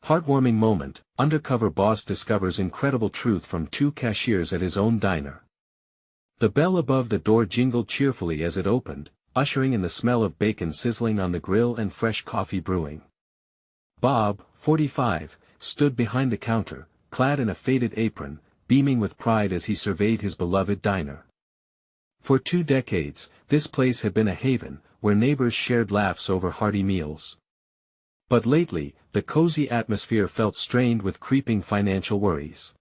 Heartwarming moment, undercover boss discovers incredible truth from two cashiers at his own diner. The bell above the door jingled cheerfully as it opened, ushering in the smell of bacon sizzling on the grill and fresh coffee brewing. Bob, 45, stood behind the counter, clad in a faded apron, beaming with pride as he surveyed his beloved diner. For 2 decades, this place had been a haven, where neighbors shared laughs over hearty meals. But lately, the cozy atmosphere felt strained with creeping financial worries.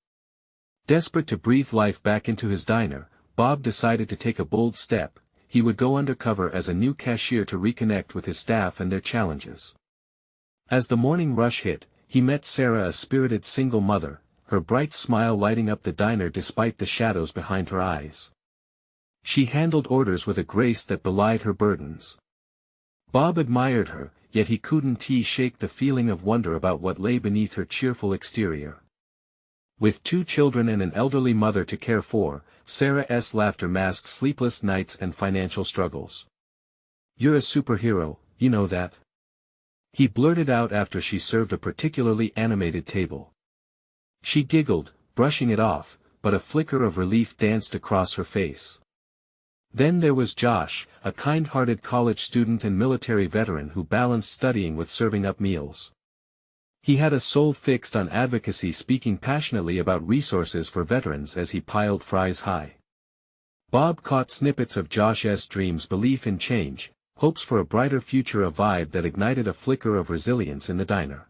Desperate to breathe life back into his diner, Bob decided to take a bold step. He would go undercover as a new cashier to reconnect with his staff and their challenges. As the morning rush hit, he met Sarah, a spirited single mother, her bright smile lighting up the diner despite the shadows behind her eyes. She handled orders with a grace that belied her burdens. Bob admired her, yet he couldn't shake the feeling of wonder about what lay beneath her cheerful exterior. With 2 children and an elderly mother to care for, Sarah's laughter masked sleepless nights and financial struggles. "You're a superhero, you know that?" he blurted out after she served a particularly animated table. She giggled, brushing it off, but a flicker of relief danced across her face. Then there was Josh, a kind-hearted college student and military veteran who balanced studying with serving up meals. He had a soul fixed on advocacy, speaking passionately about resources for veterans as he piled fries high. Bob caught snippets of Josh's dreams, belief in change, hopes for a brighter future, a vibe that ignited a flicker of resilience in the diner.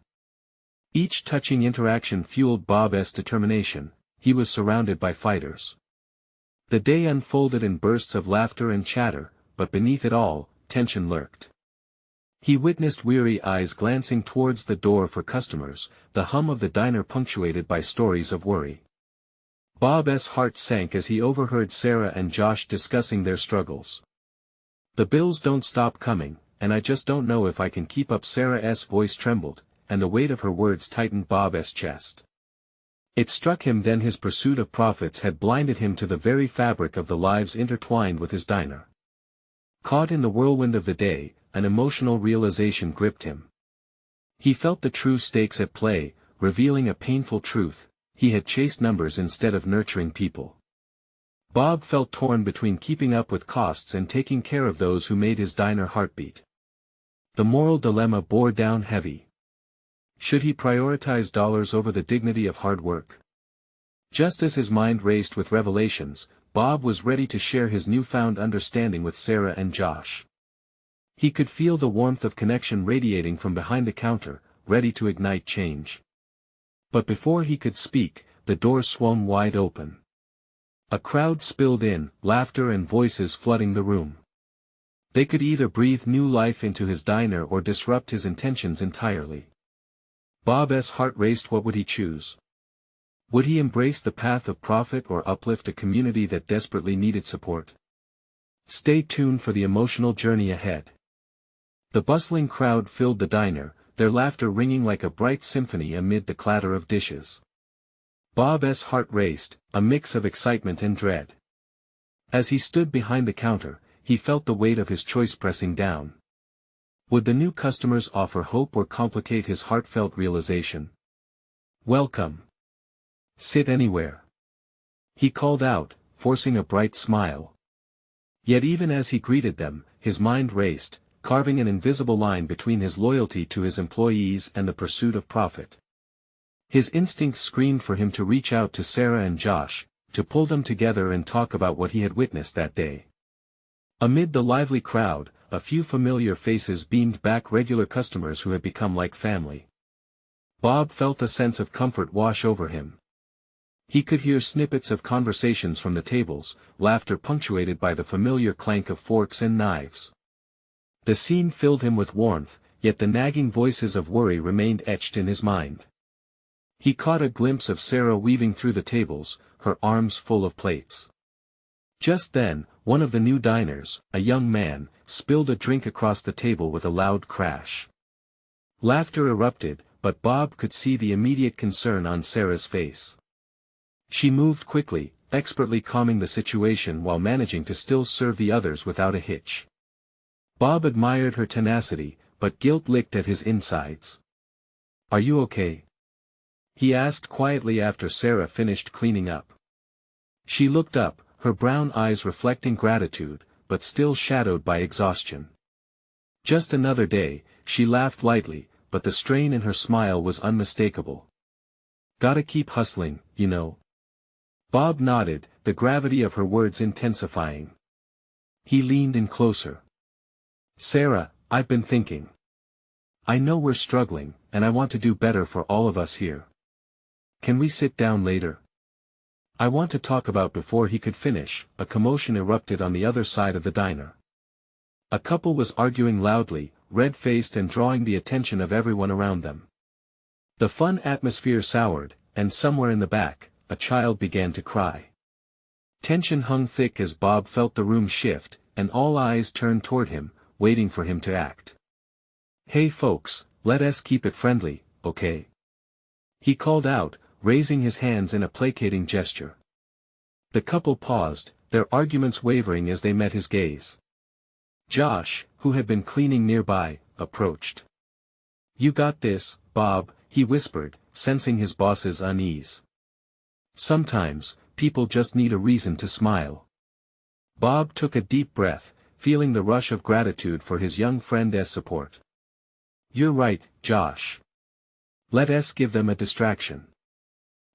Each touching interaction fueled Bob's determination. He was surrounded by fighters. The day unfolded in bursts of laughter and chatter, but beneath it all, tension lurked. He witnessed weary eyes glancing towards the door for customers, the hum of the diner punctuated by stories of worry. Bob's heart sank as he overheard Sarah and Josh discussing their struggles. "The bills don't stop coming, and I just don't know if I can keep up." Sarah's voice trembled, and the weight of her words tightened Bob's chest. It struck him then his pursuit of profits had blinded him to the very fabric of the lives intertwined with his diner. Caught in the whirlwind of the day, an emotional realization gripped him. He felt the true stakes at play, revealing a painful truth: he had chased numbers instead of nurturing people. Bob felt torn between keeping up with costs and taking care of those who made his diner heartbeat. The moral dilemma bore down heavy. Should he prioritize dollars over the dignity of hard work? Just as his mind raced with revelations, Bob was ready to share his newfound understanding with Sarah and Josh. He could feel the warmth of connection radiating from behind the counter, ready to ignite change. But before he could speak, the door swung wide open. A crowd spilled in, laughter and voices flooding the room. They could either breathe new life into his diner or disrupt his intentions entirely. Bob's heart raced. What would he choose? Would he embrace the path of profit or uplift a community that desperately needed support? Stay tuned for the emotional journey ahead. The bustling crowd filled the diner, their laughter ringing like a bright symphony amid the clatter of dishes. Bob's heart raced, a mix of excitement and dread. As he stood behind the counter, he felt the weight of his choice pressing down. Would the new customers offer hope or complicate his heartfelt realization? "Welcome. Sit anywhere," he called out, forcing a bright smile. Yet even as he greeted them, his mind raced, carving an invisible line between his loyalty to his employees and the pursuit of profit. His instincts screamed for him to reach out to Sarah and Josh, to pull them together and talk about what he had witnessed that day. Amid the lively crowd, a few familiar faces beamed back, regular customers who had become like family. Bob felt a sense of comfort wash over him. He could hear snippets of conversations from the tables, laughter punctuated by the familiar clank of forks and knives. The scene filled him with warmth, yet the nagging voices of worry remained etched in his mind. He caught a glimpse of Sarah weaving through the tables, her arms full of plates. Just then, one of the new diners, a young man, spilled a drink across the table with a loud crash. Laughter erupted, but Bob could see the immediate concern on Sarah's face. She moved quickly, expertly calming the situation while managing to still serve the others without a hitch. Bob admired her tenacity, but guilt licked at his insides. "Are you okay?" he asked quietly after Sarah finished cleaning up. She looked up, her brown eyes reflecting gratitude, but still shadowed by exhaustion. Just another day, she laughed lightly, but the strain in her smile was unmistakable. Gotta keep hustling, you know. Bob nodded, the gravity of her words intensifying. He leaned in closer. Sarah, I've been thinking. I know we're struggling, and I want to do better for all of us here. Can we sit down later? I want to talk about. Before he could finish, a commotion erupted on the other side of the diner. A couple was arguing loudly, red-faced and drawing the attention of everyone around them. The fun atmosphere soured, and somewhere in the back, a child began to cry. Tension hung thick as Bob felt the room shift, and all eyes turned toward him, waiting for him to act. Hey folks, let us keep it friendly, okay? He called out, raising his hands in a placating gesture. The couple paused, their arguments wavering as they met his gaze. Josh, who had been cleaning nearby, approached. You got this, Bob, he whispered, sensing his boss's unease. Sometimes, people just need a reason to smile. Bob took a deep breath, feeling the rush of gratitude for his young friend's support. You're right, Josh. Let us give them a distraction.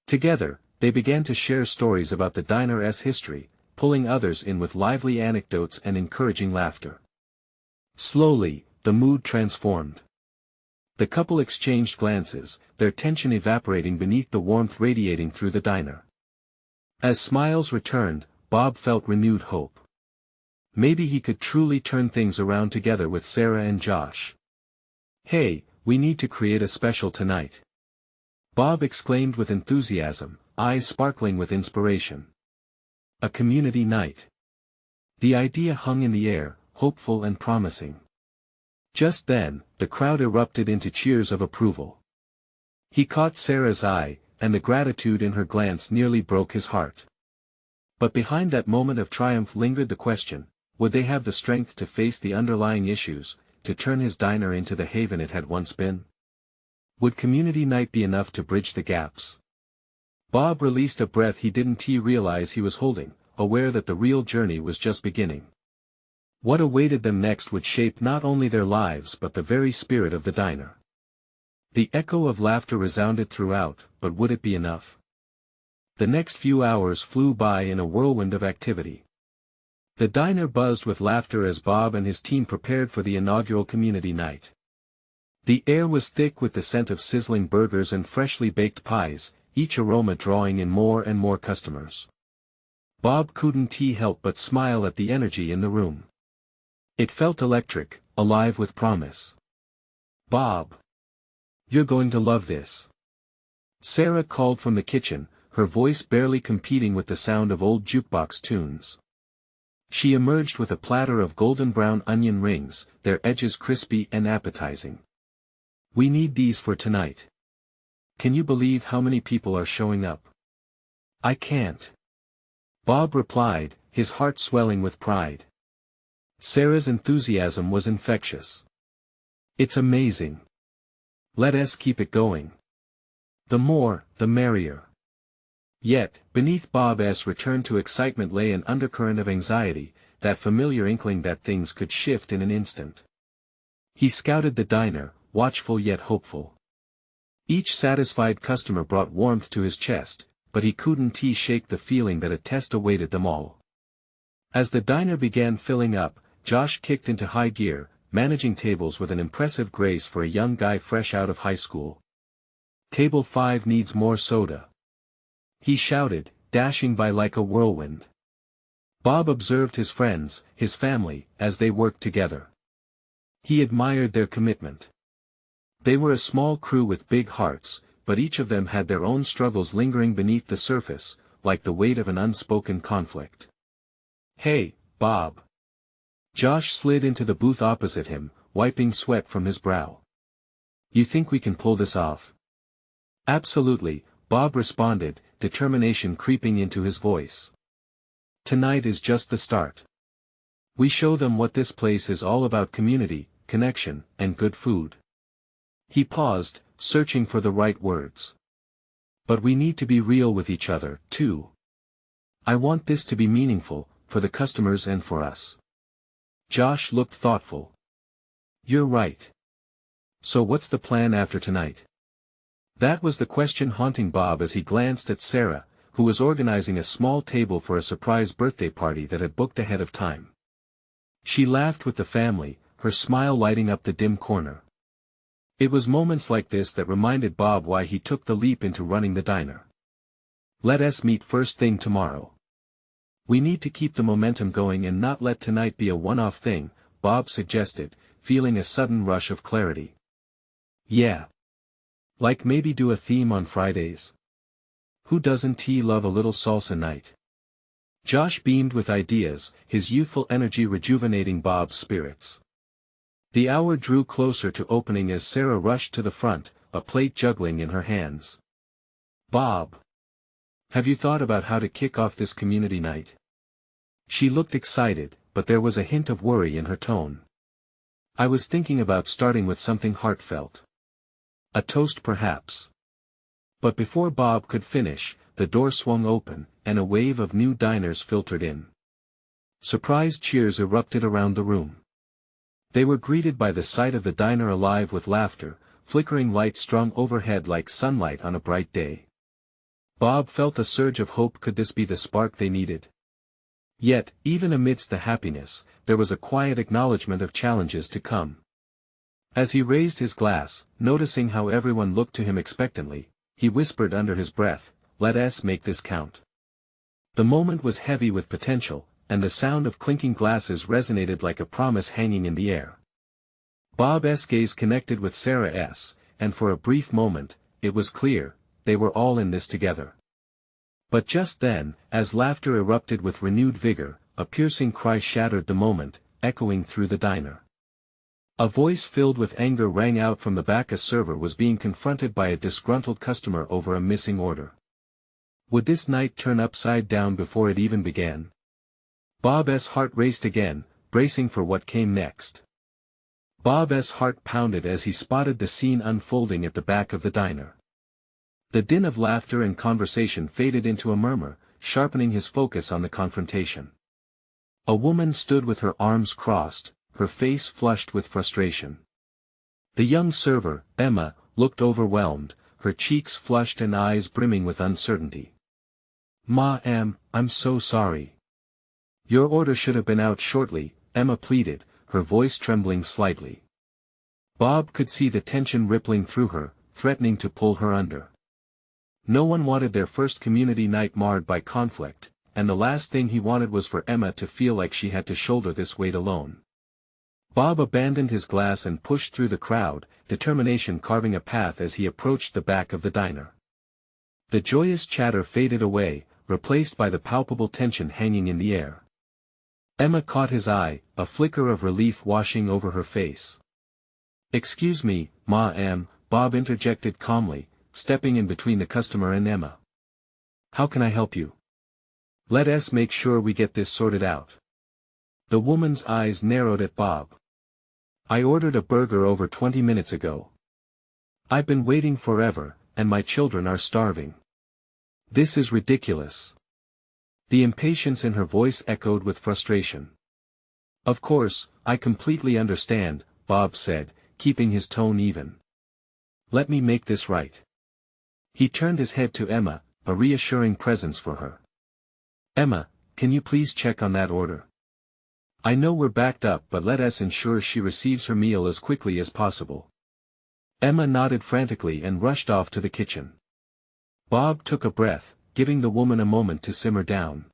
Together, they began to share stories about the diner's history, pulling others in with lively anecdotes and encouraging laughter. Slowly, the mood transformed. The couple exchanged glances, their tension evaporating beneath the warmth radiating through the diner. As smiles returned, Bob felt renewed hope. Maybe he could truly turn things around together with Sarah and Josh. Hey, we need to create a special tonight. Bob exclaimed with enthusiasm, eyes sparkling with inspiration. A community night. The idea hung in the air, hopeful and promising. Just then, the crowd erupted into cheers of approval. He caught Sarah's eye, and the gratitude in her glance nearly broke his heart. But behind that moment of triumph lingered the question, would they have the strength to face the underlying issues, to turn his diner into the haven it had once been? Would community night be enough to bridge the gaps? Bob released a breath he didn't realize he was holding, aware that the real journey was just beginning. What awaited them next would shape not only their lives but the very spirit of the diner. The echo of laughter resounded throughout, but would it be enough? The next few hours flew by in a whirlwind of activity. The diner buzzed with laughter as Bob and his team prepared for the inaugural community night. The air was thick with the scent of sizzling burgers and freshly baked pies, each aroma drawing in more and more customers. Bob couldn't help but smile at the energy in the room. It felt electric, alive with promise. Bob. You're going to love this. Sarah called from the kitchen, her voice barely competing with the sound of old jukebox tunes. She emerged with a platter of golden brown onion rings, their edges crispy and appetizing. We need these for tonight. Can you believe how many people are showing up? I can't. Bob replied, his heart swelling with pride. Sarah's enthusiasm was infectious. It's amazing. Let us keep it going. The more, the merrier. Yet, beneath Bob's return to excitement lay an undercurrent of anxiety, that familiar inkling that things could shift in an instant. He scouted the diner, watchful yet hopeful. Each satisfied customer brought warmth to his chest, but he couldn't shake the feeling that a test awaited them all. As the diner began filling up, Josh kicked into high gear, managing tables with an impressive grace for a young guy fresh out of high school. Table 5 needs more soda. He shouted, dashing by like a whirlwind. Bob observed his friends, his family, as they worked together. He admired their commitment. They were a small crew with big hearts, but each of them had their own struggles lingering beneath the surface, like the weight of an unspoken conflict. Hey, Bob. Josh slid into the booth opposite him, wiping sweat from his brow. You think we can pull this off? Absolutely, Bob responded, determination creeping into his voice. Tonight is just the start. We show them what this place is all about: community, connection, and good food. He paused, searching for the right words. But we need to be real with each other, too. I want this to be meaningful, for the customers and for us. Josh looked thoughtful. You're right. So what's the plan after tonight? That was the question haunting Bob as he glanced at Sarah, who was organizing a small table for a surprise birthday party that had booked ahead of time. She laughed with the family, her smile lighting up the dim corner. It was moments like this that reminded Bob why he took the leap into running the diner. Let us meet first thing tomorrow. We need to keep the momentum going and not let tonight be a one-off thing, Bob suggested, feeling a sudden rush of clarity. Yeah. Like maybe do a theme on Fridays? Who doesn't love a little salsa night? Josh beamed with ideas, his youthful energy rejuvenating Bob's spirits. The hour drew closer to opening as Sarah rushed to the front, a plate juggling in her hands. Bob! Have you thought about how to kick off this community night? She looked excited, but there was a hint of worry in her tone. I was thinking about starting with something heartfelt. A toast perhaps. But before Bob could finish, the door swung open, and a wave of new diners filtered in. Surprise cheers erupted around the room. They were greeted by the sight of the diner alive with laughter, flickering lights strung overhead like sunlight on a bright day. Bob felt a surge of hope. Could this be the spark they needed? Yet, even amidst the happiness, there was a quiet acknowledgement of challenges to come. As he raised his glass, noticing how everyone looked to him expectantly, he whispered under his breath, "Let us make this count." The moment was heavy with potential, and the sound of clinking glasses resonated like a promise hanging in the air. Bob's gaze connected with Sarah's, and for a brief moment, it was clear, they were all in this together. But just then, as laughter erupted with renewed vigor, a piercing cry shattered the moment, echoing through the diner. A voice filled with anger rang out from the back. A server was being confronted by a disgruntled customer over a missing order. Would this night turn upside down before it even began? Bob's heart raced again, bracing for what came next. Bob's heart pounded as he spotted the scene unfolding at the back of the diner. The din of laughter and conversation faded into a murmur, sharpening his focus on the confrontation. A woman stood with her arms crossed, her face flushed with frustration. The young server, Emma, looked overwhelmed, her cheeks flushed and eyes brimming with uncertainty. "Ma'am, I'm so sorry. Your order should have been out shortly," Emma pleaded, her voice trembling slightly. Bob could see the tension rippling through her, threatening to pull her under. No one wanted their first community night marred by conflict, and the last thing he wanted was for Emma to feel like she had to shoulder this weight alone. Bob abandoned his glass and pushed through the crowd, determination carving a path as he approached the back of the diner. The joyous chatter faded away, replaced by the palpable tension hanging in the air. Emma caught his eye, a flicker of relief washing over her face. "Excuse me, ma'am," Bob interjected calmly, stepping in between the customer and Emma. "How can I help you? Let us make sure we get this sorted out." The woman's eyes narrowed at Bob. "I ordered a burger over 20 minutes ago. I've been waiting forever, and my children are starving. This is ridiculous." The impatience in her voice echoed with frustration. "Of course, I completely understand," Bob said, keeping his tone even. "Let me make this right." He turned his head to Emma, a reassuring presence for her. "Emma, can you please check on that order? I know we're backed up, but let us ensure she receives her meal as quickly as possible." Emma nodded frantically and rushed off to the kitchen. Bob took a breath, giving the woman a moment to simmer down.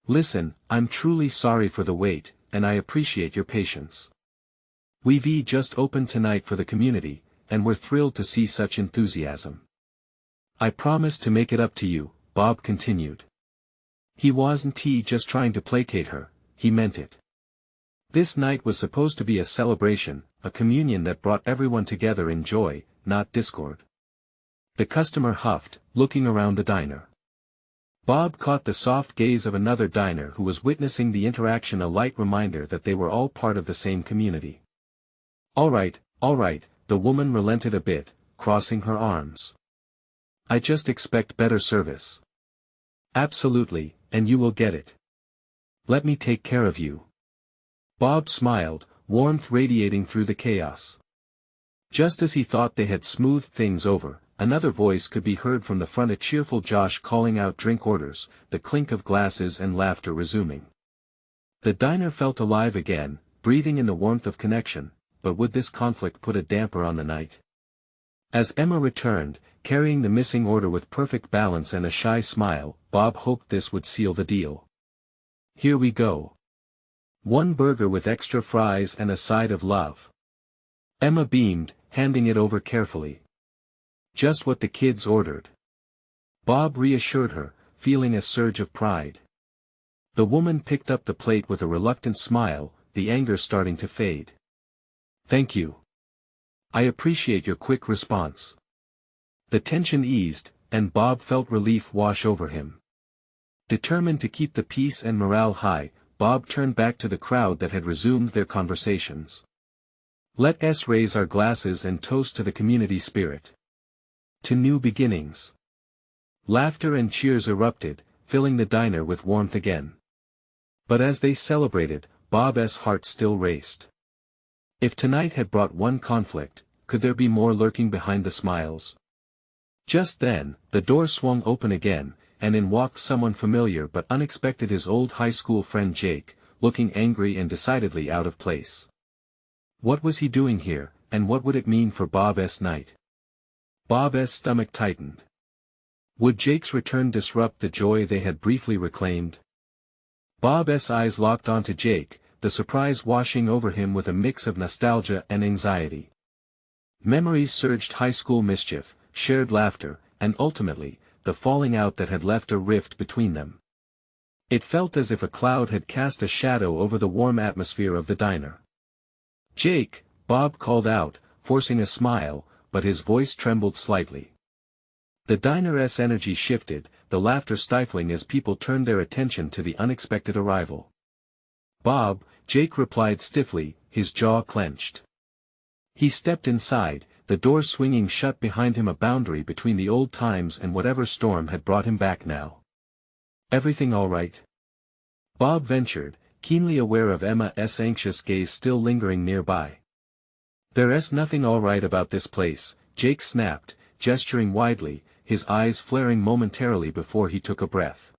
"Listen, I'm truly sorry for the wait, and I appreciate your patience. We've just opened tonight for the community, and we're thrilled to see such enthusiasm. I promise to make it up to you," Bob continued. He wasn't just trying to placate her, he meant it. This night was supposed to be a celebration, a communion that brought everyone together in joy, not discord. The customer huffed, looking around the diner. Bob caught the soft gaze of another diner who was witnessing the interaction, a light reminder that they were all part of the same community. All right, the woman relented a bit, crossing her arms. I just expect better service. Absolutely, and you will get it. Let me take care of you. Bob smiled, warmth radiating through the chaos. Just as he thought they had smoothed things over, another voice could be heard from the front, a cheerful Josh calling out drink orders, the clink of glasses and laughter resuming. The diner felt alive again, breathing in the warmth of connection, but would this conflict put a damper on the night? As Emma returned, carrying the missing order with perfect balance and a shy smile, Bob hoped this would seal the deal. Here we go. One burger with extra fries and a side of love. Emma beamed, handing it over carefully. Just what the kids ordered. Bob reassured her, feeling a surge of pride. The woman picked up the plate with a reluctant smile, the anger starting to fade. Thank you. I appreciate your quick response. The tension eased, and Bob felt relief wash over him. Determined to keep the peace and morale high, Bob turned back to the crowd that had resumed their conversations. Let us raise our glasses and toast to the community spirit. To new beginnings. Laughter and cheers erupted, filling the diner with warmth again. But as they celebrated, Bob's heart still raced. If tonight had brought one conflict, could there be more lurking behind the smiles? Just then, the door swung open again, and in walked someone familiar but unexpected, his old high school friend Jake, looking angry and decidedly out of place. What was he doing here, and what would it mean for Bob's night? Bob's stomach tightened. Would Jake's return disrupt the joy they had briefly reclaimed? Bob's eyes locked onto Jake, the surprise washing over him with a mix of nostalgia and anxiety. Memories surged: high school mischief, shared laughter, and ultimately, the falling out that had left a rift between them. It felt as if a cloud had cast a shadow over the warm atmosphere of the diner. Jake, Bob called out, forcing a smile, but his voice trembled slightly. The diner's energy shifted, the laughter stifling as people turned their attention to the unexpected arrival. Bob, Jake replied stiffly, his jaw clenched. He stepped inside, the door swinging shut behind him, a boundary between the old times and whatever storm had brought him back now. Everything all right? Bob ventured, keenly aware of Emma's anxious gaze still lingering nearby. There's nothing all right about this place, Jake snapped, gesturing widely, his eyes flaring momentarily before he took a breath.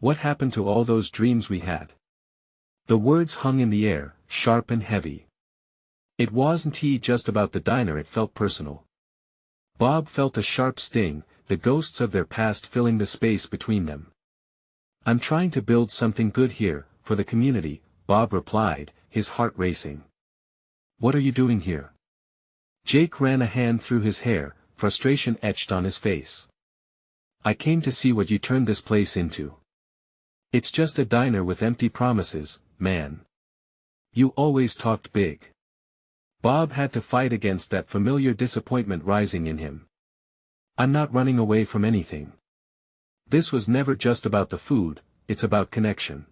What happened to all those dreams we had? The words hung in the air, sharp and heavy. It wasn't just about the diner, it felt personal. Bob felt a sharp sting, the ghosts of their past filling the space between them. I'm trying to build something good here, for the community, Bob replied, his heart racing. What are you doing here? Jake ran a hand through his hair, frustration etched on his face. I came to see what you turned this place into. It's just a diner with empty promises, man. You always talked big. Bob had to fight against that familiar disappointment rising in him. I'm not running away from anything. This was never just about the food, it's about connection.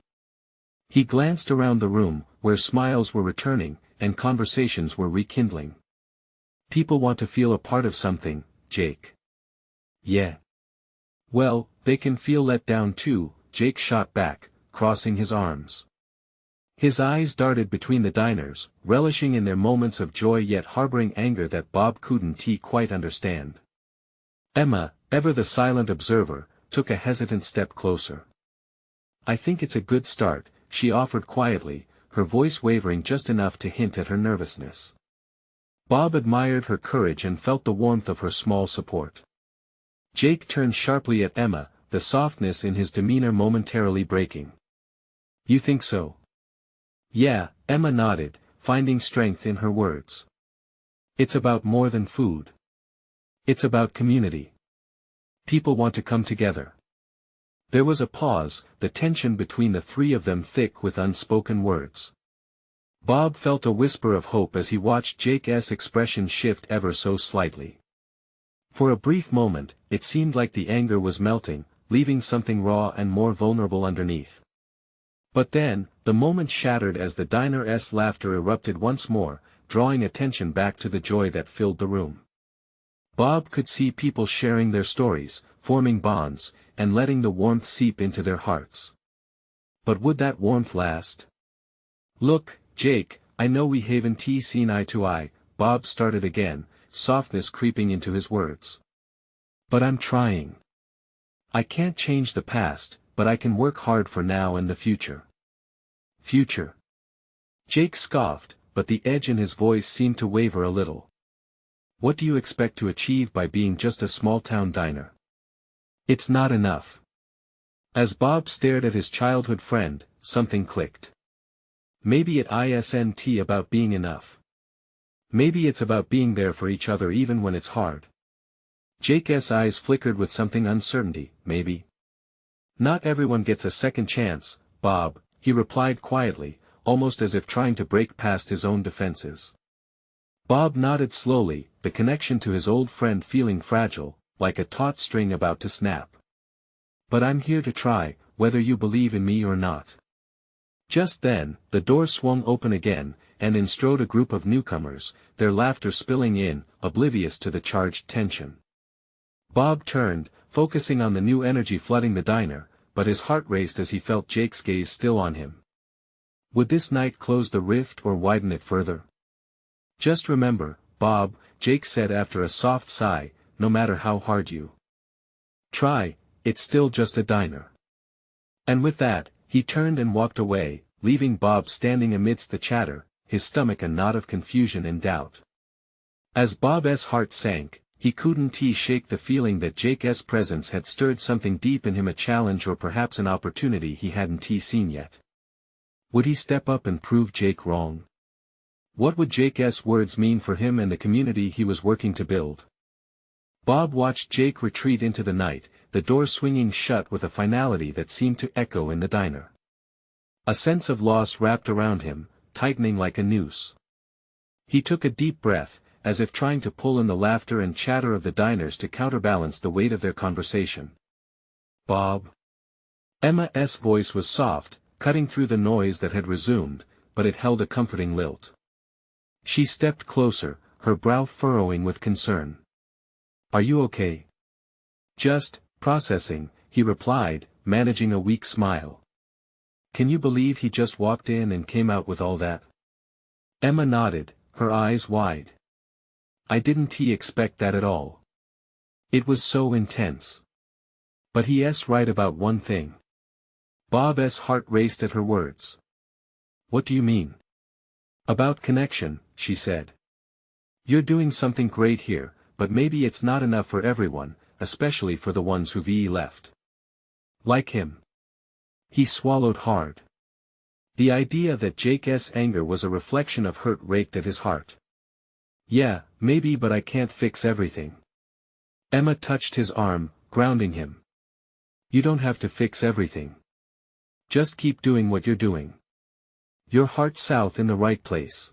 He glanced around the room, where smiles were returning, and conversations were rekindling. People want to feel a part of something, Jake. Yeah. Well, they can feel let down too, Jake shot back, crossing his arms. His eyes darted between the diners, relishing in their moments of joy yet harboring anger that Bob couldn't quite understand. Emma, ever the silent observer, took a hesitant step closer. I think it's a good start, she offered quietly, her voice wavering just enough to hint at her nervousness. Bob admired her courage and felt the warmth of her small support. Jake turned sharply at Emma, the softness in his demeanor momentarily breaking. You think so? Yeah, Emma nodded, finding strength in her words. It's about more than food. It's about community. People want to come together. There was a pause, the tension between the three of them thick with unspoken words. Bob felt a whisper of hope as he watched Jake's expression shift ever so slightly. For a brief moment, it seemed like the anger was melting, leaving something raw and more vulnerable underneath. But then, the moment shattered as the diner's laughter erupted once more, drawing attention back to the joy that filled the room. Bob could see people sharing their stories, forming bonds, and letting the warmth seep into their hearts. But would that warmth last? "Look, Jake, I know we haven't seen eye to eye," Bob started again, softness creeping into his words. "But I'm trying. I can't change the past, but I can work hard for now and the future." "Future?" Jake scoffed, but the edge in his voice seemed to waver a little. "What do you expect to achieve by being just a small-town diner? It's not enough." As Bob stared at his childhood friend, something clicked. Maybe it isn't about being enough. Maybe it's about being there for each other even when it's hard. Jake's eyes flickered with something uncertainty. "Maybe. Not everyone gets a second chance, Bob," he replied quietly, almost as if trying to break past his own defenses. Bob nodded slowly, the connection to his old friend feeling fragile, like a taut string about to snap. "But I'm here to try, whether you believe in me or not." Just then, the door swung open again, and in strode a group of newcomers, their laughter spilling in, oblivious to the charged tension. Bob turned, focusing on the new energy flooding the diner, but his heart raced as he felt Jake's gaze still on him. Would this night close the rift or widen it further? "Just remember, Bob," Jake said after a soft sigh, "no matter how hard you try, it's still just a diner." And with that, he turned and walked away, leaving Bob standing amidst the chatter, his stomach a knot of confusion and doubt. As Bob's heart sank, he couldn't shake the feeling that Jake's presence had stirred something deep in him, a challenge or perhaps an opportunity he hadn't seen yet. Would he step up and prove Jake wrong? What would Jake's words mean for him and the community he was working to build? Bob watched Jake retreat into the night, the door swinging shut with a finality that seemed to echo in the diner. A sense of loss wrapped around him, tightening like a noose. He took a deep breath, as if trying to pull in the laughter and chatter of the diners to counterbalance the weight of their conversation. "Bob?" Emma's voice was soft, cutting through the noise that had resumed, but it held a comforting lilt. She stepped closer, her brow furrowing with concern. "Are you okay?" "Just processing," he replied, managing a weak smile. "Can you believe he just walked in and came out with all that?" Emma nodded, her eyes wide. "I didn't expect that at all. It was so intense. But he's right about one thing." Bob's heart raced at her words. "What do you mean?" "About connection," she said. "You're doing something great here, but maybe it's not enough for everyone, especially for the ones who've left. Like him." He swallowed hard. The idea that Jake's anger was a reflection of hurt raked at his heart. "Yeah, maybe, but I can't fix everything." Emma touched his arm, grounding him. "You don't have to fix everything. Just keep doing what you're doing. Your heart's south in the right place."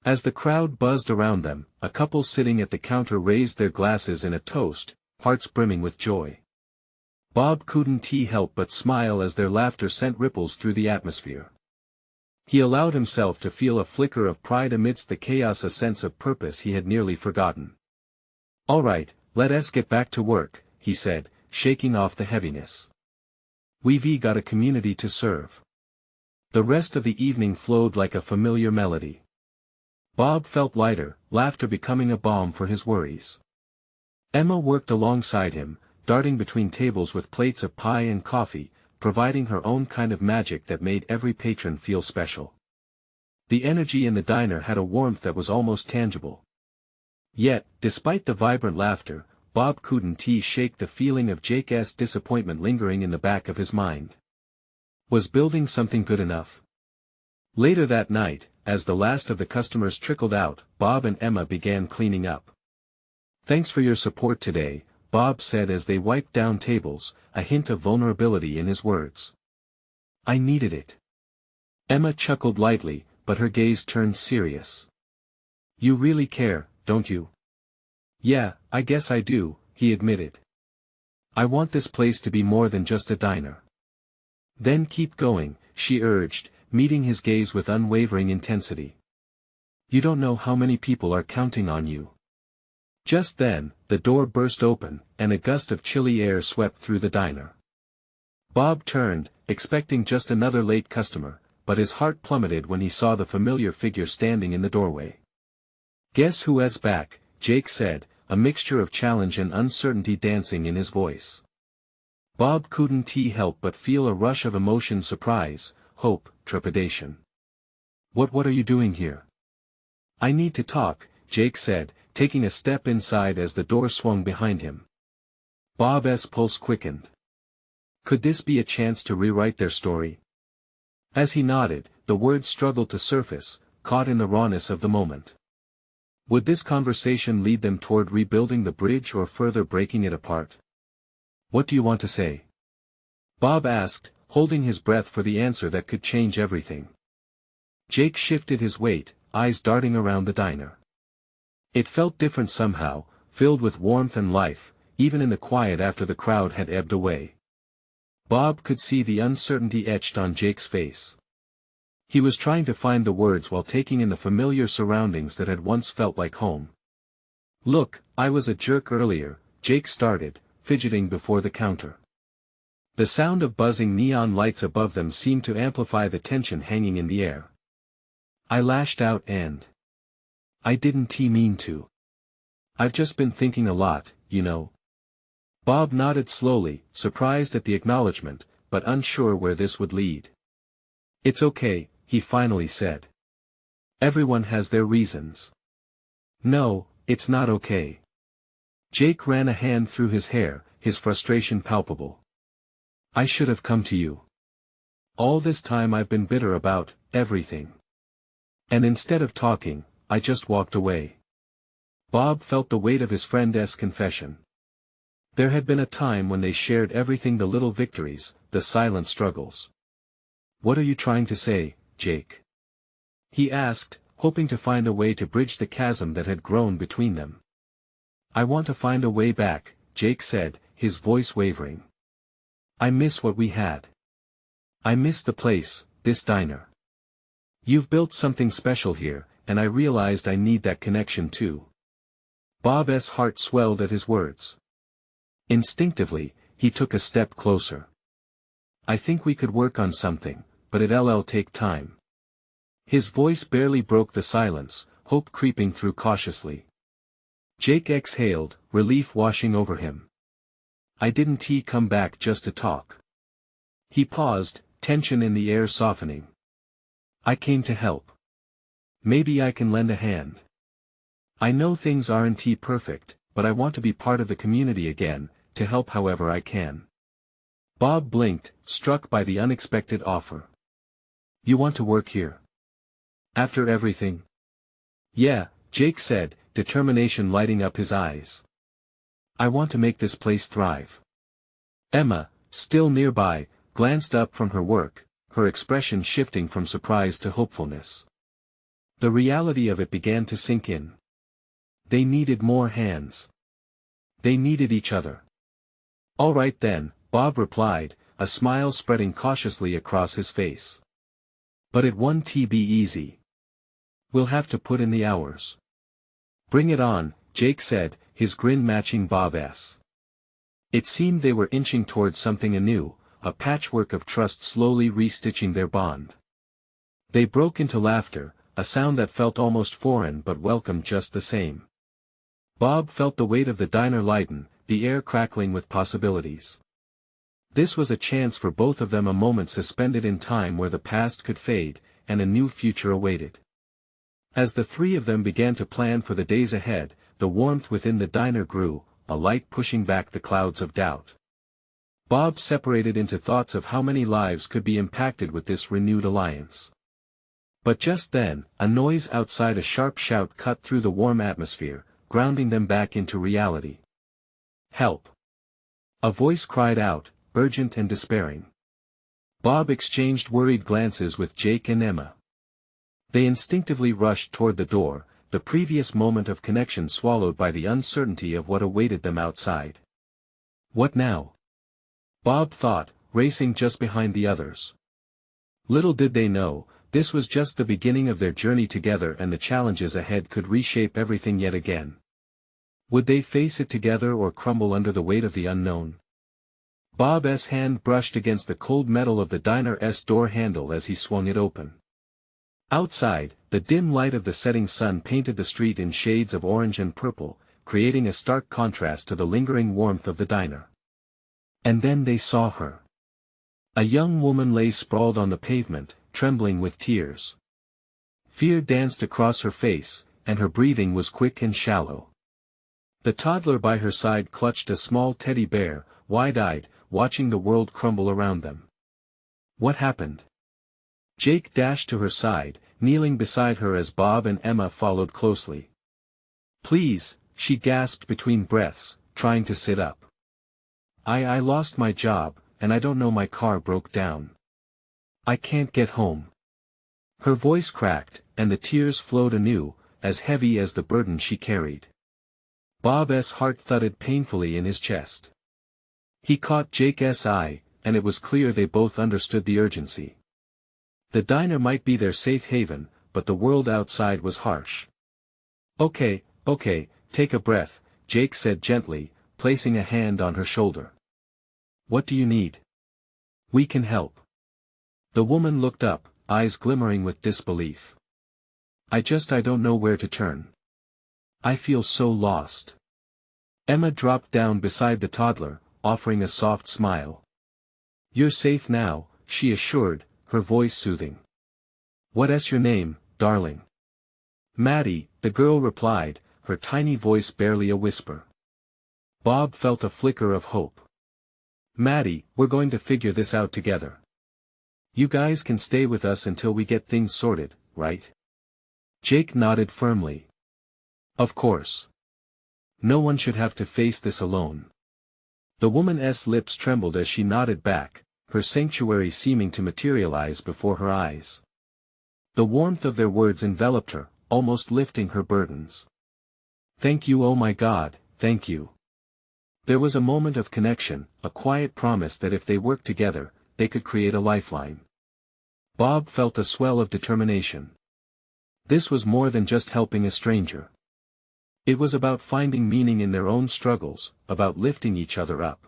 As the crowd buzzed around them, a couple sitting at the counter raised their glasses in a toast, hearts brimming with joy. Bob couldn't help but smile as their laughter sent ripples through the atmosphere. He allowed himself to feel a flicker of pride amidst the chaos, a sense of purpose he had nearly forgotten. "All right, let us get back to work," he said, shaking off the heaviness. "We've got a community to serve." The rest of the evening flowed like a familiar melody. Bob felt lighter, laughter becoming a balm for his worries. Emma worked alongside him, darting between tables with plates of pie and coffee, providing her own kind of magic that made every patron feel special. The energy in the diner had a warmth that was almost tangible. Yet, despite the vibrant laughter, Bob couldn't shake the feeling of Jake's disappointment lingering in the back of his mind. Was building something good enough? Later that night, as the last of the customers trickled out, Bob and Emma began cleaning up. "Thanks for your support today," Bob said as they wiped down tables, a hint of vulnerability in his words. "I needed it." Emma chuckled lightly, but her gaze turned serious. "You really care, don't you?" "Yeah, I guess I do," he admitted. "I want this place to be more than just a diner." "Then keep going," she urged, meeting his gaze with unwavering intensity. "You don't know how many people are counting on you." Just then, the door burst open, and a gust of chilly air swept through the diner. Bob turned, expecting just another late customer, but his heart plummeted when he saw the familiar figure standing in the doorway. "Guess who's back," Jake said, a mixture of challenge and uncertainty dancing in his voice. Bob couldn't help but feel a rush of emotion: surprise, hope, trepidation. What are you doing here?" "I need to talk," Jake said, taking a step inside as the door swung behind him. Bob's pulse quickened. Could this be a chance to rewrite their story? As he nodded, the words struggled to surface, caught in the rawness of the moment. Would this conversation lead them toward rebuilding the bridge or further breaking it apart? "What do you want to say?" Bob asked, holding his breath for the answer that could change everything. Jake shifted his weight, eyes darting around the diner. It felt different somehow, filled with warmth and life, even in the quiet after the crowd had ebbed away. Bob could see the uncertainty etched on Jake's face. He was trying to find the words while taking in the familiar surroundings that had once felt like home. "Look, I was a jerk earlier," Jake started, fidgeting before the counter. The sound of buzzing neon lights above them seemed to amplify the tension hanging in the air. "I lashed out and I didn't mean to. I've just been thinking a lot, you know." Bob nodded slowly, surprised at the acknowledgement, but unsure where this would lead. "It's okay," he finally said. "Everyone has their reasons." "No, it's not okay." Jake ran a hand through his hair, his frustration palpable. "I should have come to you. All this time I've been bitter about everything. And instead of talking, I just walked away." Bob felt the weight of his friend's confession. There had been a time when they shared everything: the little victories, the silent struggles. "What are you trying to say, Jake?" he asked, hoping to find a way to bridge the chasm that had grown between them. "I want to find a way back," Jake said, his voice wavering. "I miss what we had. I miss the place, this diner. You've built something special here, and I realized I need that connection too." Bob's heart swelled at his words. Instinctively, he took a step closer. "I think we could work on something, but it'll take time." His voice barely broke the silence, hope creeping through cautiously. Jake exhaled, relief washing over him. "I didn't come back just to talk." He paused, tension in the air softening. "I came to help. Maybe I can lend a hand. I know things aren't perfect, but I want to be part of the community again, to help however I can." Bob blinked, struck by the unexpected offer. "You want to work here? After everything?" "Yeah," Jake said, determination lighting up his eyes. "I want to make this place thrive." Emma, still nearby, glanced up from her work, her expression shifting from surprise to hopefulness. The reality of it began to sink in. They needed more hands. They needed each other. "All right then," Bob replied, a smile spreading cautiously across his face. "But it won't be easy. We'll have to put in the hours." "Bring it on," Jake said, his grin matching Bob's. It seemed they were inching towards something anew, a patchwork of trust slowly restitching their bond. They broke into laughter, a sound that felt almost foreign but welcome just the same. Bob felt the weight of the diner lighten, the air crackling with possibilities. This was a chance for both of them, a moment suspended in time where the past could fade, and a new future awaited. As the three of them began to plan for the days ahead, the warmth within the diner grew, a light pushing back the clouds of doubt. Bob separated into thoughts of how many lives could be impacted with this renewed alliance. But just then, a noise outside, a sharp shout cut through the warm atmosphere, grounding them back into reality. "Help!" A voice cried out, urgent and despairing. Bob exchanged worried glances with Jake and Emma. They instinctively rushed toward the door, the previous moment of connection swallowed by the uncertainty of what awaited them outside. What now? Bob thought, racing just behind the others. Little did they know, this was just the beginning of their journey together, and the challenges ahead could reshape everything yet again. Would they face it together or crumble under the weight of the unknown? Bob's hand brushed against the cold metal of the diner's door handle as he swung it open. Outside, the dim light of the setting sun painted the street in shades of orange and purple, creating a stark contrast to the lingering warmth of the diner. And then they saw her. A young woman lay sprawled on the pavement, trembling with tears. Fear danced across her face, and her breathing was quick and shallow. The toddler by her side clutched a small teddy bear, wide-eyed, watching the world crumble around them. What happened? Jake dashed to her side, kneeling beside her as Bob and Emma followed closely. Please, she gasped between breaths, trying to sit up. I lost my job, and I don't know, my car broke down. I can't get home. Her voice cracked, and the tears flowed anew, as heavy as the burden she carried. Bob's heart thudded painfully in his chest. He caught Jake's eye, and it was clear they both understood the urgency. The diner might be their safe haven, but the world outside was harsh. Okay, take a breath, Jake said gently, placing a hand on her shoulder. What do you need? We can help. The woman looked up, eyes glimmering with disbelief. I don't know where to turn. I feel so lost. Emma dropped down beside the toddler, offering a soft smile. You're safe now, she assured, her voice soothing. What's your name, darling? Maddie, the girl replied, her tiny voice barely a whisper. Bob felt a flicker of hope. Maddie, we're going to figure this out together. You guys can stay with us until we get things sorted, right? Jake nodded firmly. Of course. No one should have to face this alone. The woman's lips trembled as she nodded back, her sanctuary seeming to materialize before her eyes. The warmth of their words enveloped her, almost lifting her burdens. Thank you, oh my God, thank you. There was a moment of connection, a quiet promise that if they worked together, they could create a lifeline. Bob felt a swell of determination. This was more than just helping a stranger. It was about finding meaning in their own struggles, about lifting each other up.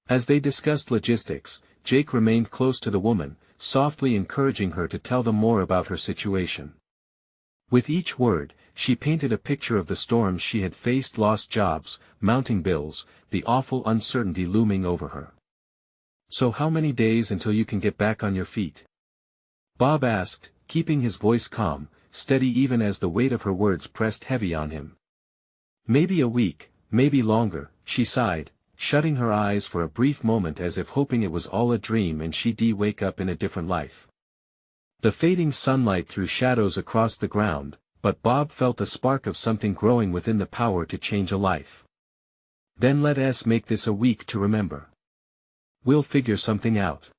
As they discussed logistics, Jake remained close to the woman, softly encouraging her to tell them more about her situation. With each word, she painted a picture of the storms she had faced: lost jobs, mounting bills, the awful uncertainty looming over her. So how many days until you can get back on your feet? Bob asked, keeping his voice calm, steady even as the weight of her words pressed heavy on him. Maybe a week, maybe longer, she sighed, shutting her eyes for a brief moment as if hoping it was all a dream and she'd wake up in a different life. The fading sunlight threw shadows across the ground, but Bob felt a spark of something growing within, the power to change a life. Then let us make this a week to remember. We'll figure something out.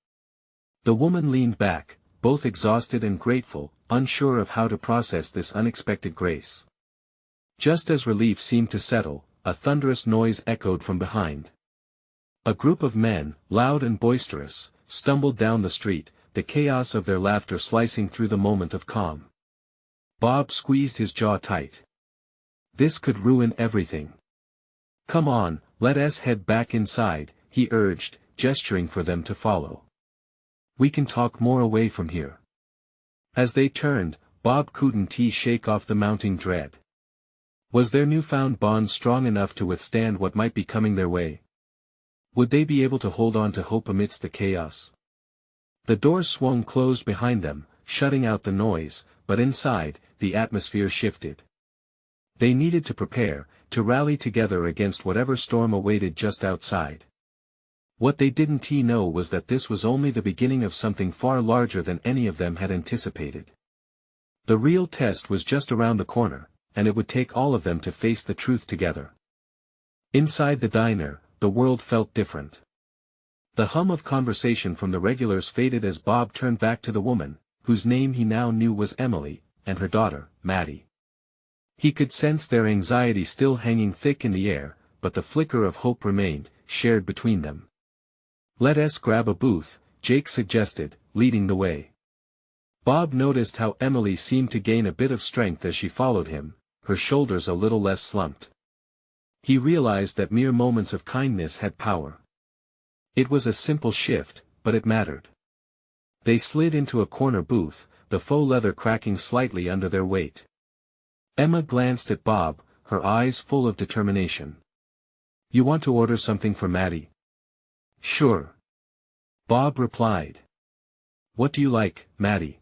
The woman leaned back, both exhausted and grateful, unsure of how to process this unexpected grace. Just as relief seemed to settle, a thunderous noise echoed from behind. A group of men, loud and boisterous, stumbled down the street, the chaos of their laughter slicing through the moment of calm. Bob squeezed his jaw tight. This could ruin everything. Come on, let us head back inside, he urged, gesturing for them to follow. We can talk more away from here. As they turned, Bob couldn't shake off the mounting dread. Was their newfound bond strong enough to withstand what might be coming their way? Would they be able to hold on to hope amidst the chaos? The doors swung closed behind them, shutting out the noise, but inside, the atmosphere shifted. They needed to prepare, to rally together against whatever storm awaited just outside. What they didn't know was that this was only the beginning of something far larger than any of them had anticipated. The real test was just around the corner, and it would take all of them to face the truth together. Inside the diner, the world felt different. The hum of conversation from the regulars faded as Bob turned back to the woman, whose name he now knew was Emily, and her daughter, Maddie. He could sense their anxiety still hanging thick in the air, but the flicker of hope remained, shared between them. Let us grab a booth, Jake suggested, leading the way. Bob noticed how Emily seemed to gain a bit of strength as she followed him, her shoulders a little less slumped. He realized that mere moments of kindness had power. It was a simple shift, but it mattered. They slid into a corner booth, the faux leather cracking slightly under their weight. Emma glanced at Bob, her eyes full of determination. "You want to order something for Maddie?" "Sure." Bob replied. "What do you like, Maddie?"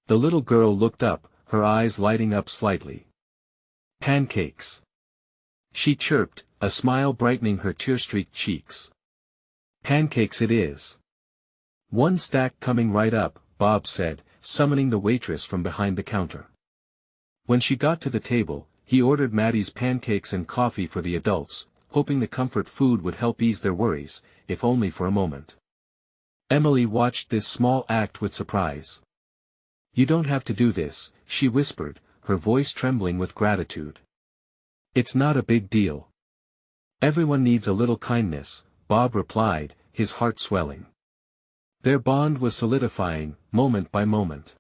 The little girl looked up, her eyes lighting up slightly. "Pancakes," she chirped, a smile brightening her tear-streaked cheeks. "Pancakes it is." "One stack coming right up," Bob said, summoning the waitress from behind the counter. When she got to the table, he ordered Maddie's pancakes and coffee for the adults, hoping the comfort food would help ease their worries, if only for a moment. Emily watched this small act with surprise. "You don't have to do this," she whispered, her voice trembling with gratitude. "It's not a big deal." "Everyone needs a little kindness," Bob replied, his heart swelling. Their bond was solidifying, moment by moment.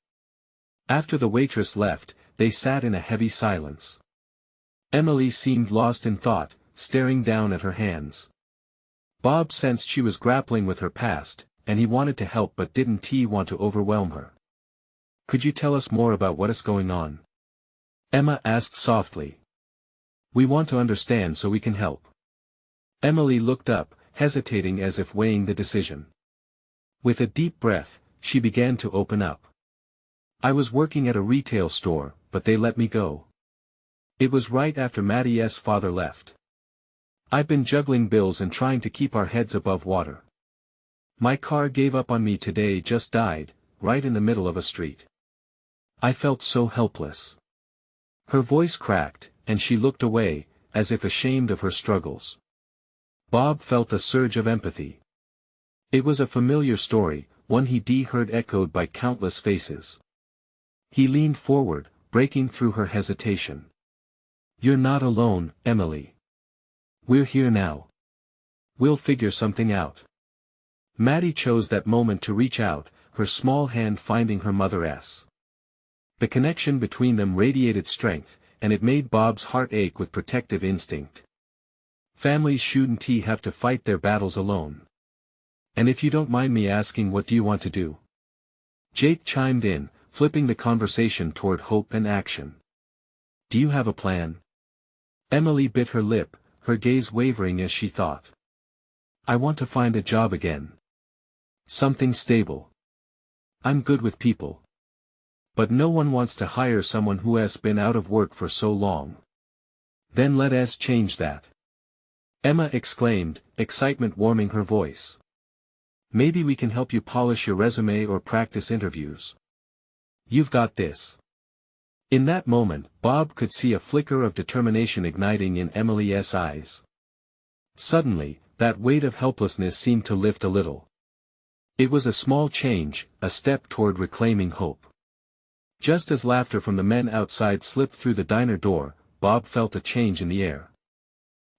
After the waitress left, they sat in a heavy silence. Emily seemed lost in thought, staring down at her hands. Bob sensed she was grappling with her past, and he wanted to help but didn't want to overwhelm her. "Could you tell us more about what is going on?" Emma asked softly. "We want to understand so we can help." Emily looked up, hesitating as if weighing the decision. With a deep breath, she began to open up. "I was working at a retail store, but they let me go. It was right after Maddie's father left. I've been juggling bills and trying to keep our heads above water. My car gave up on me today, just died, right in the middle of a street. I felt so helpless." Her voice cracked, and she looked away, as if ashamed of her struggles. Bob felt a surge of empathy. It was a familiar story, one he'd heard echoed by countless faces. He leaned forward, breaking through her hesitation. "You're not alone, Emily. We're here now. We'll figure something out." Maddie chose that moment to reach out, her small hand finding her mother's. The connection between them radiated strength, and it made Bob's heart ache with protective instinct. Families shouldn't have to fight their battles alone. "And if you don't mind me asking, what do you want to do?" Jake chimed in, flipping the conversation toward hope and action. "Do you have a plan?" Emily bit her lip, her gaze wavering as she thought. "I want to find a job again. Something stable. I'm good with people. But no one wants to hire someone who has been out of work for so long. Then let us change that." Emma exclaimed, excitement warming her voice. "Maybe we can help you polish your resume or practice interviews. You've got this." In that moment, Bob could see a flicker of determination igniting in Emily's eyes. Suddenly, that weight of helplessness seemed to lift a little. It was a small change, a step toward reclaiming hope. Just as laughter from the men outside slipped through the diner door, Bob felt a change in the air.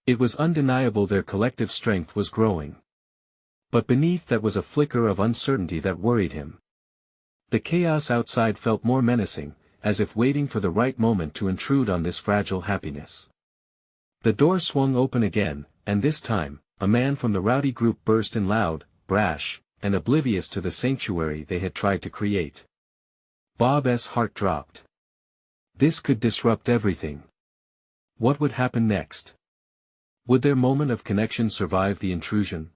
It was undeniable their collective strength was growing. But beneath that was a flicker of uncertainty that worried him. The chaos outside felt more menacing, as if waiting for the right moment to intrude on this fragile happiness. The door swung open again, and this time, a man from the rowdy group burst in loud, brash, and oblivious to the sanctuary they had tried to create. Bob's heart dropped. This could disrupt everything. What would happen next? Would their moment of connection survive the intrusion?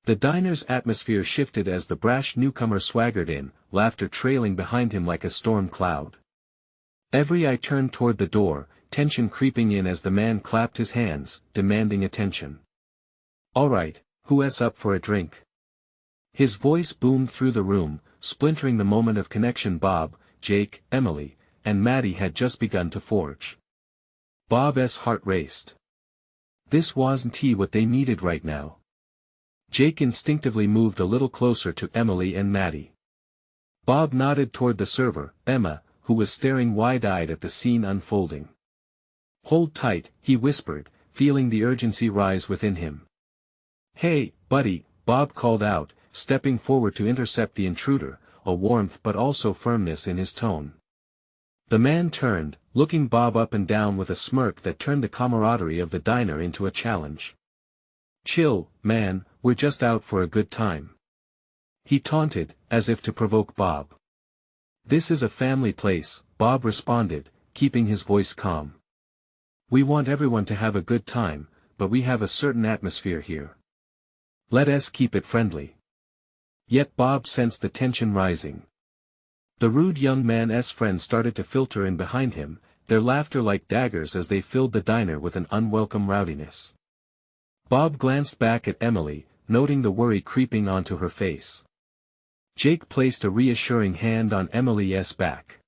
The diner's atmosphere shifted as the brash newcomer swaggered in, laughter trailing behind him like a storm cloud. Every eye turned toward the door, tension creeping in as the man clapped his hands, demanding attention. "All right, who's up for a drink?" His voice boomed through the room, splintering the moment of connection Bob, Jake, Emily, and Maddie had just begun to forge. Bob's heart raced. This wasn't what they needed right now. Jake instinctively moved a little closer to Emily and Maddie. Bob nodded toward the server, Emma, who was staring wide-eyed at the scene unfolding. "Hold tight," he whispered, feeling the urgency rise within him. "Hey, buddy," Bob called out, stepping forward to intercept the intruder, a warmth but also firmness in his tone. The man turned, looking Bob up and down with a smirk that turned the camaraderie of the diner into a challenge. "Chill, man, we're just out for a good time," he taunted, as if to provoke Bob. "This is a family place," Bob responded, keeping his voice calm. "We want everyone to have a good time, but we have a certain atmosphere here. Let us keep it friendly." Yet Bob sensed the tension rising. The rude young man's friends started to filter in behind him, their laughter like daggers as they filled the diner with an unwelcome rowdiness. Bob glanced back at Emily, noting the worry creeping onto her face. Jake placed a reassuring hand on Emily's back.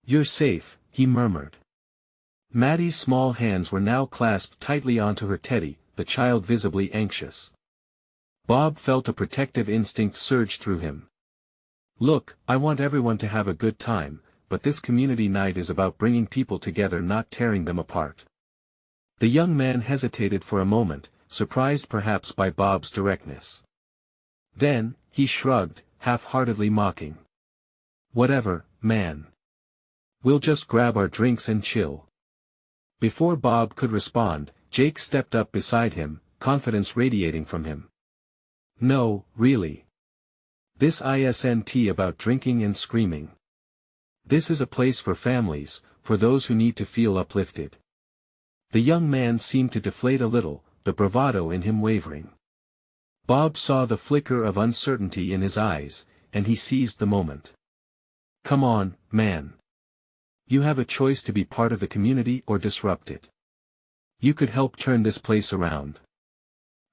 "You're safe," he murmured. Maddie's small hands were now clasped tightly onto her teddy, the child visibly anxious. Bob felt a protective instinct surge through him. "Look, I want everyone to have a good time, but this community night is about bringing people together, not tearing them apart." The young man hesitated for a moment, surprised perhaps by Bob's directness. Then, he shrugged, half-heartedly mocking. "Whatever, man. We'll just grab our drinks and chill." Before Bob could respond, Jake stepped up beside him, confidence radiating from him. "No, really. This isn't about drinking and screaming. This is a place for families, for those who need to feel uplifted." The young man seemed to deflate a little, the bravado in him wavering. Bob saw the flicker of uncertainty in his eyes, and he seized the moment. "Come on, man. You have a choice to be part of the community or disrupt it. You could help turn this place around."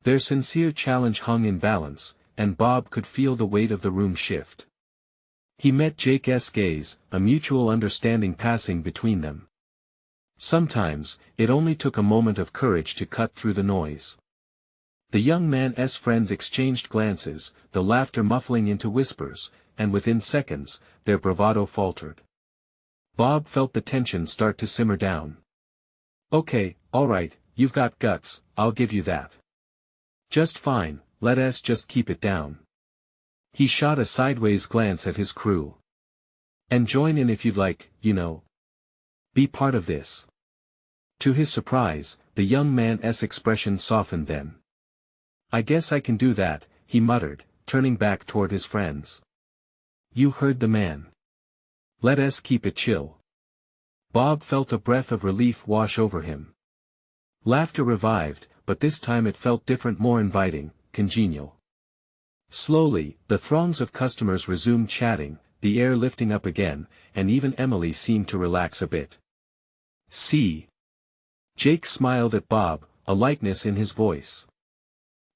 Their sincere challenge hung in balance, and Bob could feel the weight of the room shift. He met Jake's gaze, a mutual understanding passing between them. Sometimes, it only took a moment of courage to cut through the noise. The young man's friends exchanged glances, the laughter muffling into whispers, and within seconds, their bravado faltered. Bob felt the tension start to simmer down. "Okay, alright, you've got guts, I'll give you that. Just fine, let us just keep it down." He shot a sideways glance at his crew. "And join in if you'd like, you know. Be part of this." To his surprise, the young man's expression softened then. "I guess I can do that," he muttered, turning back toward his friends. "You heard the man. Let us keep it chill." Bob felt a breath of relief wash over him. Laughter revived, but this time it felt different, more inviting, congenial. Slowly, the throngs of customers resumed chatting, the air lifting up again, and even Emily seemed to relax a bit. "See?" Jake smiled at Bob, a lightness in his voice.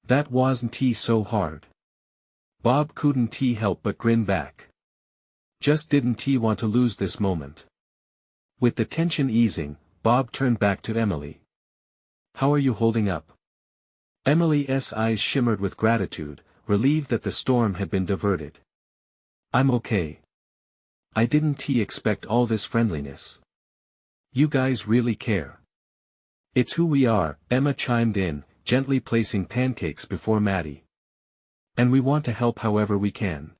"That wasn't so hard." Bob couldn't help but grin back. Just didn't want to lose this moment. With the tension easing, Bob turned back to Emily. "How are you holding up?" Emily's eyes shimmered with gratitude, relieved that the storm had been diverted. "I'm okay. I didn't expect all this friendliness. You guys really care." "It's who we are," Emma chimed in, gently placing pancakes before Maddie. "And we want to help however we can."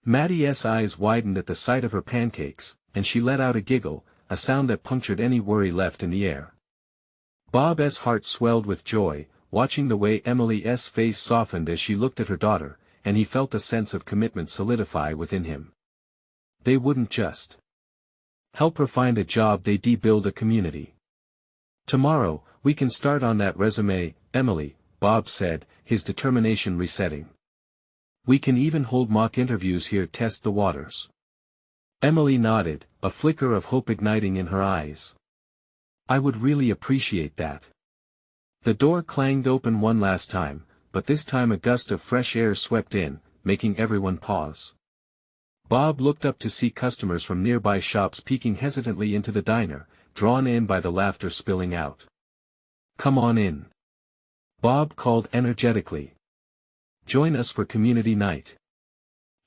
Maddie's eyes widened at the sight of her pancakes, and she let out a giggle, a sound that punctured any worry left in the air. Bob's heart swelled with joy, watching the way Emily's face softened as she looked at her daughter, and he felt a sense of commitment solidify within him. They wouldn't just help her find a job, they'd build a community. "Tomorrow, we can start on that resume, Emily," Bob said, his determination resetting. "We can even hold mock interviews here, test the waters." Emily nodded, a flicker of hope igniting in her eyes. "I would really appreciate that." The door clanged open one last time, but this time a gust of fresh air swept in, making everyone pause. Bob looked up to see customers from nearby shops peeking hesitantly into the diner, drawn in by the laughter spilling out. "Come on in," Bob called energetically. "Join us for community night."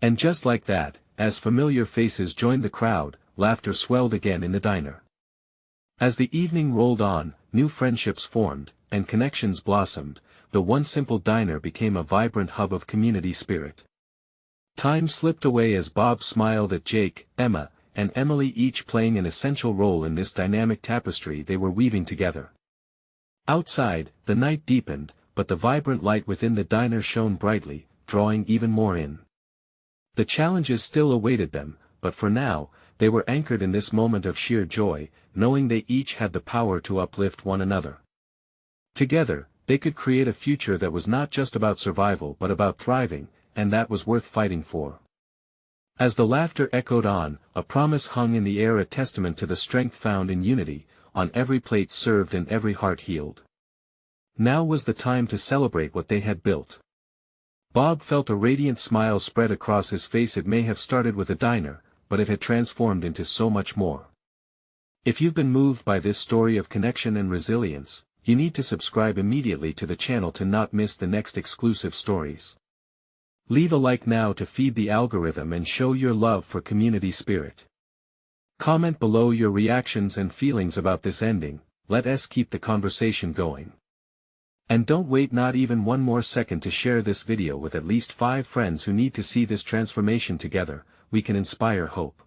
And just like that, as familiar faces joined the crowd, laughter swelled again in the diner. As the evening rolled on, new friendships formed, and connections blossomed, the one simple diner became a vibrant hub of community spirit. Time slipped away as Bob smiled at Jake, Emma, and Emily, each playing an essential role in this dynamic tapestry they were weaving together. Outside, the night deepened, but the vibrant light within the diner shone brightly, drawing even more in. The challenges still awaited them, but for now, they were anchored in this moment of sheer joy, knowing they each had the power to uplift one another. Together, they could create a future that was not just about survival but about thriving, and that was worth fighting for. As the laughter echoed on, a promise hung in the air, a testament to the strength found in unity, on every plate served and every heart healed. Now was the time to celebrate what they had built. Bob felt a radiant smile spread across his face. It may have started with a diner, but it had transformed into so much more. If you've been moved by this story of connection and resilience, you need to subscribe immediately to the channel to not miss the next exclusive stories. Leave a like now to feed the algorithm and show your love for community spirit. Comment below your reactions and feelings about this ending. Let us keep the conversation going. And don't wait not even one more second to share this video with at least 5 friends who need to see this transformation together. We can inspire hope.